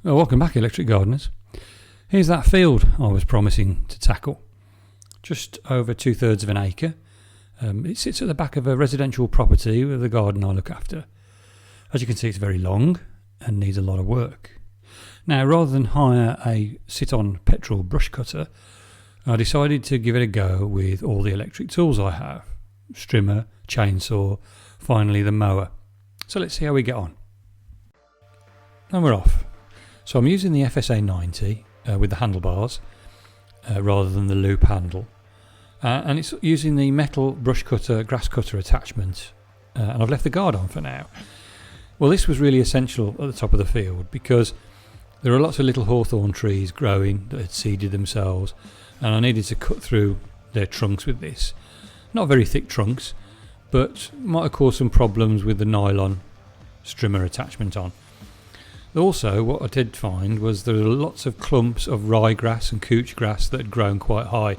Well, welcome back, electric gardeners. Here's that field I was promising to tackle. Just over 2/3 of an acre. It sits at the back of a residential property with the garden I look after. As you can see, it's very long and needs a lot of work. Now, rather than hire a sit-on petrol brush cutter, I decided to give it a go with all the electric tools I have. Strimmer, chainsaw, finally the mower. So let's see how we get on. And we're off. So I'm using the FSA 90 with the handlebars rather than the loop handle. And it's using the metal brush cutter, grass cutter attachment. And I've left the guard on for now. Well, this was really essential at the top of the field because there are lots of little hawthorn trees growing that had seeded themselves, and I needed to cut through their trunks with this. Not very thick trunks, but might have caused some problems with the nylon strimmer attachment on. Also, what I did find was there were lots of clumps of ryegrass and couch grass that had grown quite high.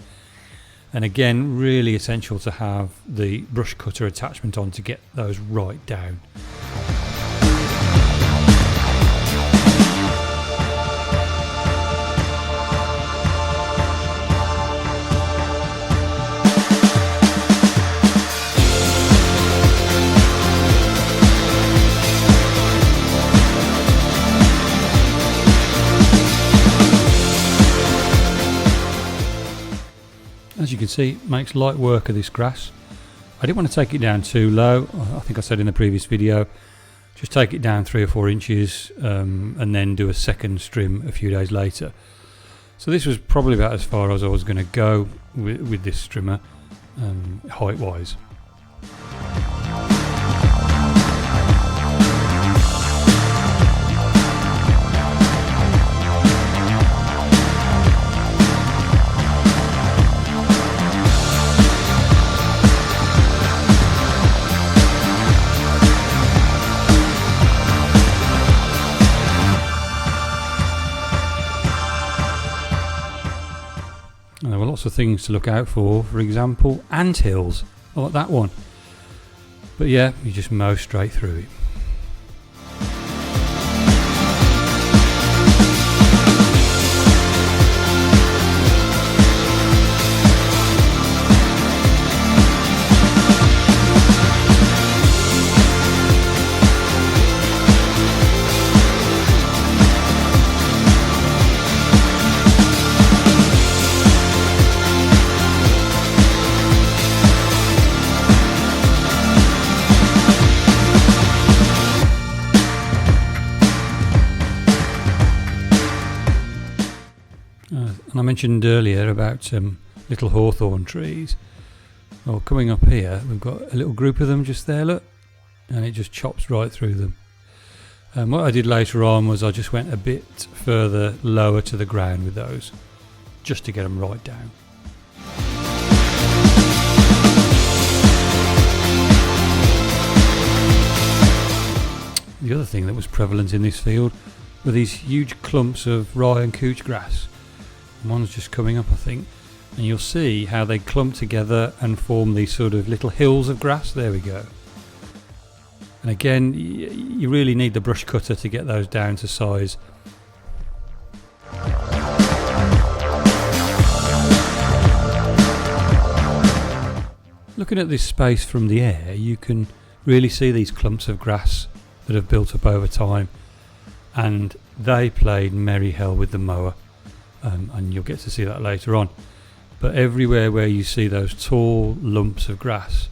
And again, really essential to have the brush cutter attachment on to get those right down. As you can see, it makes light work of this grass. I didn't want to take it down too low. I think I said in the previous video, just take it down 3 or 4 inches and then do a second strim a few days later. So this was probably about as far as I was going to go with this strimmer, height wise. There were lots of things to look out for example, anthills. I like that one. But yeah, you just mow straight through it. And I mentioned earlier about little hawthorn trees. Well, coming up here, we've got a little group of them just there, look, and it just chops right through them. What I did later on was I just went a bit further lower to the ground with those, just to get them right down. The other thing that was prevalent in this field were these huge clumps of rye and couch grass. One's just coming up, I think, and you'll see how they clump together and form these sort of little hills of grass. There we go. And again, you really need the brush cutter to get those down to size. Looking at this space from the air, you can really see these clumps of grass that have built up over time, and they played merry hell with the mower. And you'll get to see that later on. But everywhere where you see those tall lumps of grass,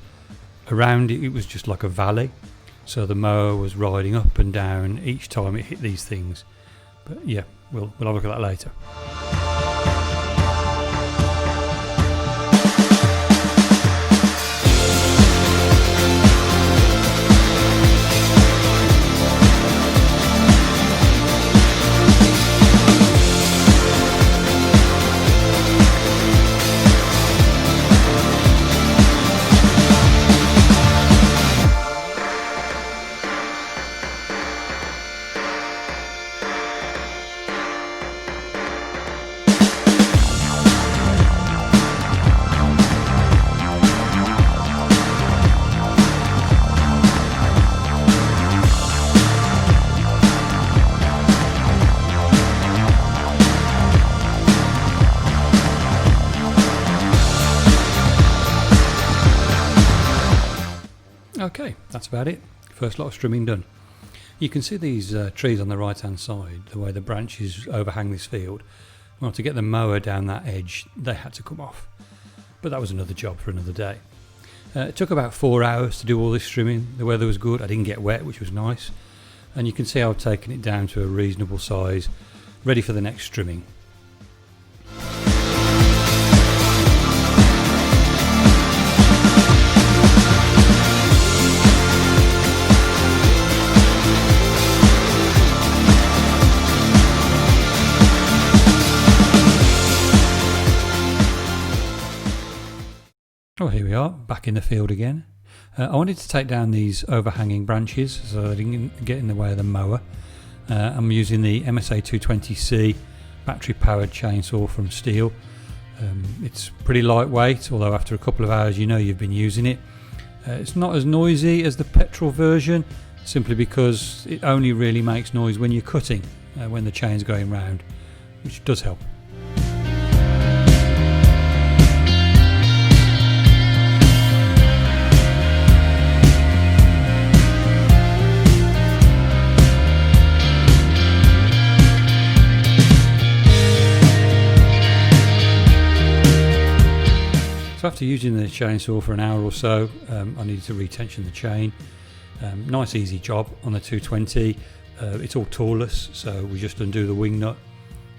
around it, it was just like a valley. So the mower was riding up and down each time it hit these things. But yeah, we'll have a look at that later. Okay, that's about it. First lot of strimming done. You can see these trees on the right hand side, the way the branches overhang this field. Well, to get the mower down that edge, they had to come off. But that was another job for another day. It took about 4 hours to do all this trimming. The weather was good, I didn't get wet, which was nice. And you can see I've taken it down to a reasonable size, ready for the next trimming. Oh, here we are, back in the field again. I wanted to take down these overhanging branches so they didn't get in the way of the mower. I'm using the MSA 220C battery powered chainsaw from STIHL. It's pretty lightweight, although after a couple of hours you know you've been using it. It's not as noisy as the petrol version, simply because it only really makes noise when you're cutting, when the chain's going round, which does help. So after using the chainsaw for an hour or so, I needed to retension the chain. Nice easy job on the 220. It's all tooless, so we just undo the wing nut,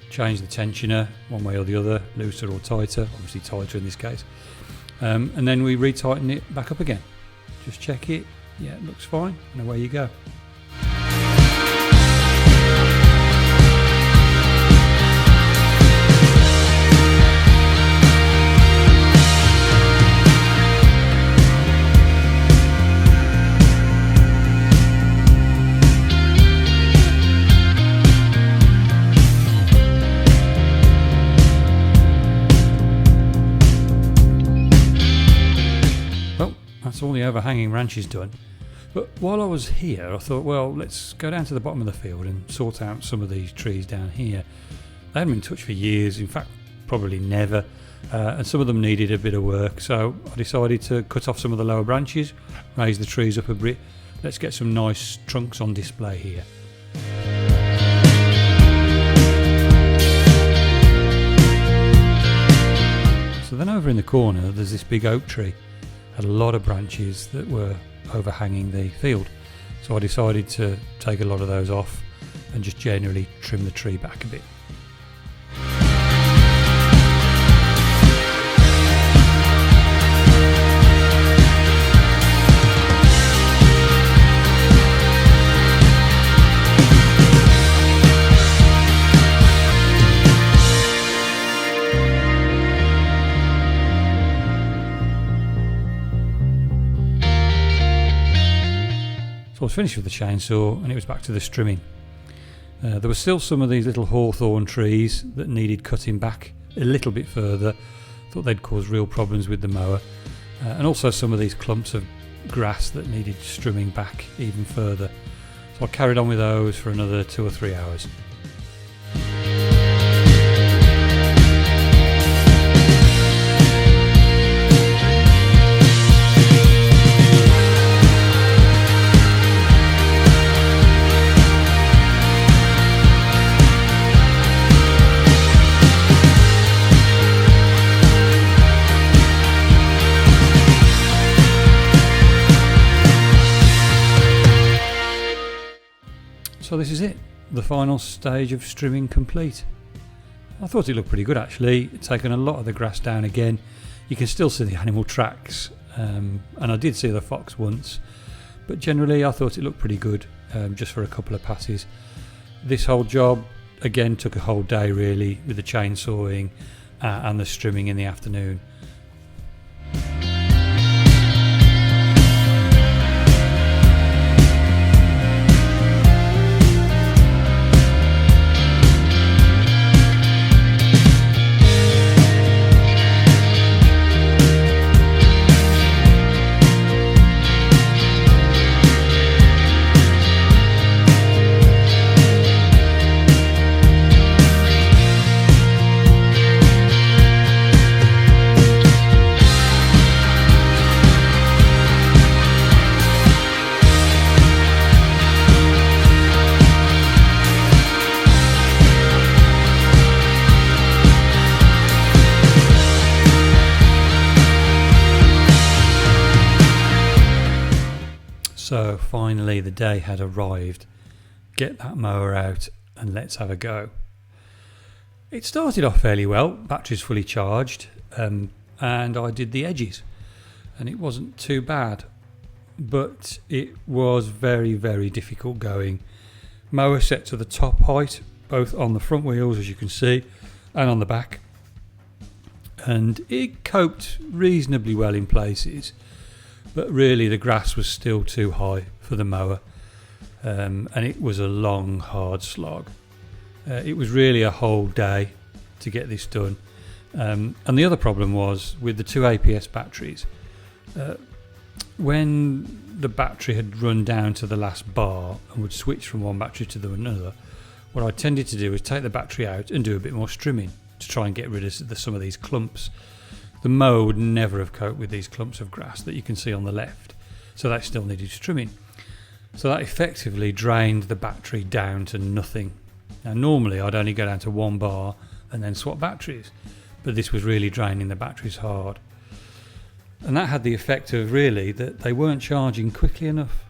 change the tensioner one way or the other, looser or tighter, obviously tighter in this case, and then we retighten it back up again. Just check it, yeah, it looks fine, and away you go. That's all the overhanging branches done. But while I was here, I thought, well, let's go down to the bottom of the field and sort out some of these trees down here. They hadn't been touched for years, in fact, probably never, and some of them needed a bit of work. So I decided to cut off some of the lower branches, raise the trees up a bit. Let's get some nice trunks on display here. So then over in the corner, there's this big oak tree. Had a lot of branches that were overhanging the field, so I decided to take a lot of those off and just generally trim the tree back a bit. I was finished with the chainsaw and it was back to the strimming. There were still some of these little hawthorn trees that needed cutting back a little bit further. Thought they'd cause real problems with the mower, and also some of these clumps of grass that needed strimming back even further. So I carried on with those for another 2 or 3 hours. So this is it, the final stage of strimming complete. I thought it looked pretty good actually, taken a lot of the grass down again. You can still see the animal tracks, and I did see the fox once, but generally I thought it looked pretty good, just for a couple of passes. This whole job again took a whole day really, with the chainsawing and the strimming in the afternoon. So finally the day had arrived. Get that mower out and let's have a go. It started off fairly well, battery's fully charged, and I did the edges and it wasn't too bad, but it was very, very difficult going. Mower set to the top height, both on the front wheels as you can see and on the back, and it coped reasonably well in places, but really the grass was still too high for the mower, and it was a long, hard slog. It was really a whole day to get this done, and the other problem was with the two APS batteries. When the battery had run down to the last bar and would switch from one battery to another, what I tended to do was take the battery out and do a bit more strimming to try and get rid of some of these clumps. The mower would never have coped with these clumps of grass that you can see on the left, so that still needed trimming. So that effectively drained the battery down to nothing. Now normally I'd only go down to one bar and then swap batteries, but this was really draining the batteries hard. And that had the effect of really that they weren't charging quickly enough.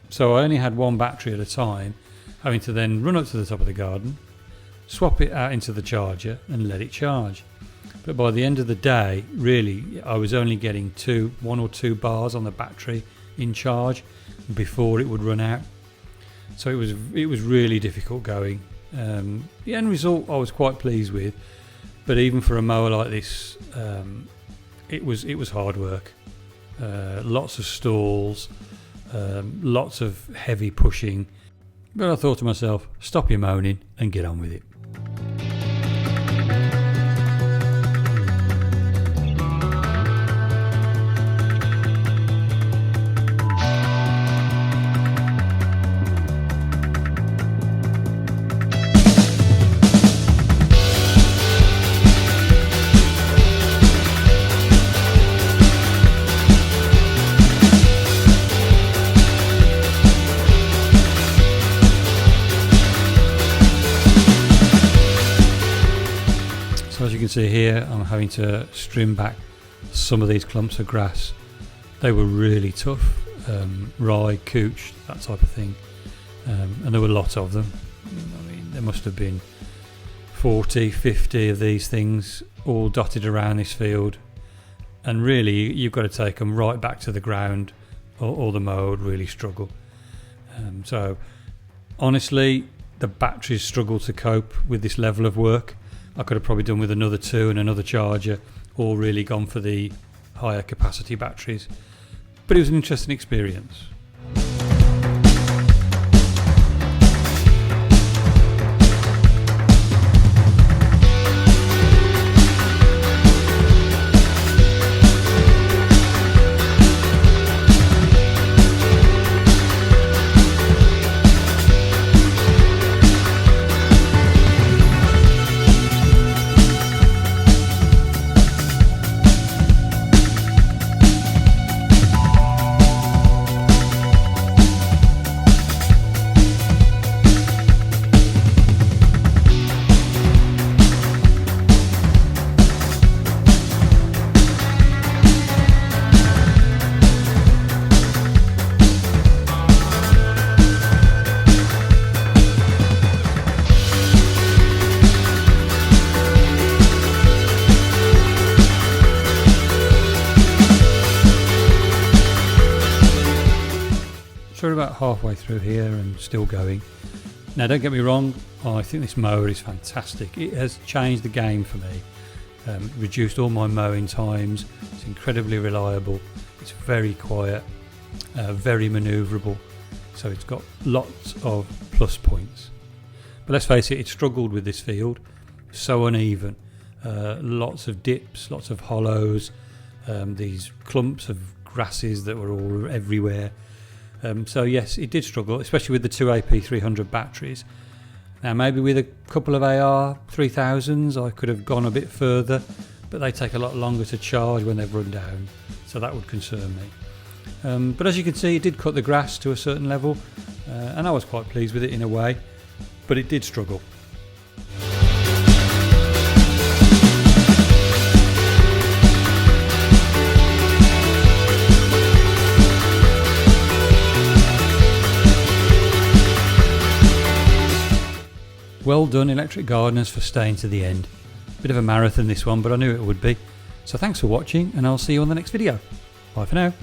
So I only had one battery at a time, having to then run up to the top of the garden, swap it out into the charger and let it charge. But by the end of the day, really, I was only getting 1 or 2 bars on the battery in charge before it would run out. So it was really difficult going. The end result I was quite pleased with, but even for a mower like this, it was hard work. Lots of stalls, lots of heavy pushing. But I thought to myself, stop your moaning and get on with it. So as you can see here, I'm having to trim back some of these clumps of grass. They were really tough, rye, couch, that type of thing, and there were lots of them. I mean, there must have been 40, 50 of these things all dotted around this field, and really you've got to take them right back to the ground or the mower would really struggle. So honestly, the batteries struggle to cope with this level of work. I could have probably done with another 2 and another charger, or really gone for the higher capacity batteries. But it was an interesting experience. So we're about halfway through here and still going. Now don't get me wrong, I think this mower is fantastic. It has changed the game for me. Reduced all my mowing times. It's incredibly reliable. It's very quiet, very manoeuvrable. So it's got lots of plus points. But let's face it, it struggled with this field. So uneven. Lots of dips, lots of hollows, these clumps of grasses that were all everywhere. So yes, it did struggle, especially with the two AP300 batteries. Now maybe with a couple of AR 3000s I could have gone a bit further, but they take a lot longer to charge when they've run down, so that would concern me. But as you can see, it did cut the grass to a certain level, and I was quite pleased with it in a way, but it did struggle. Well done, electric gardeners, for staying to the end. Bit of a marathon this one, but I knew it would be. So thanks for watching, and I'll see you on the next video. Bye for now.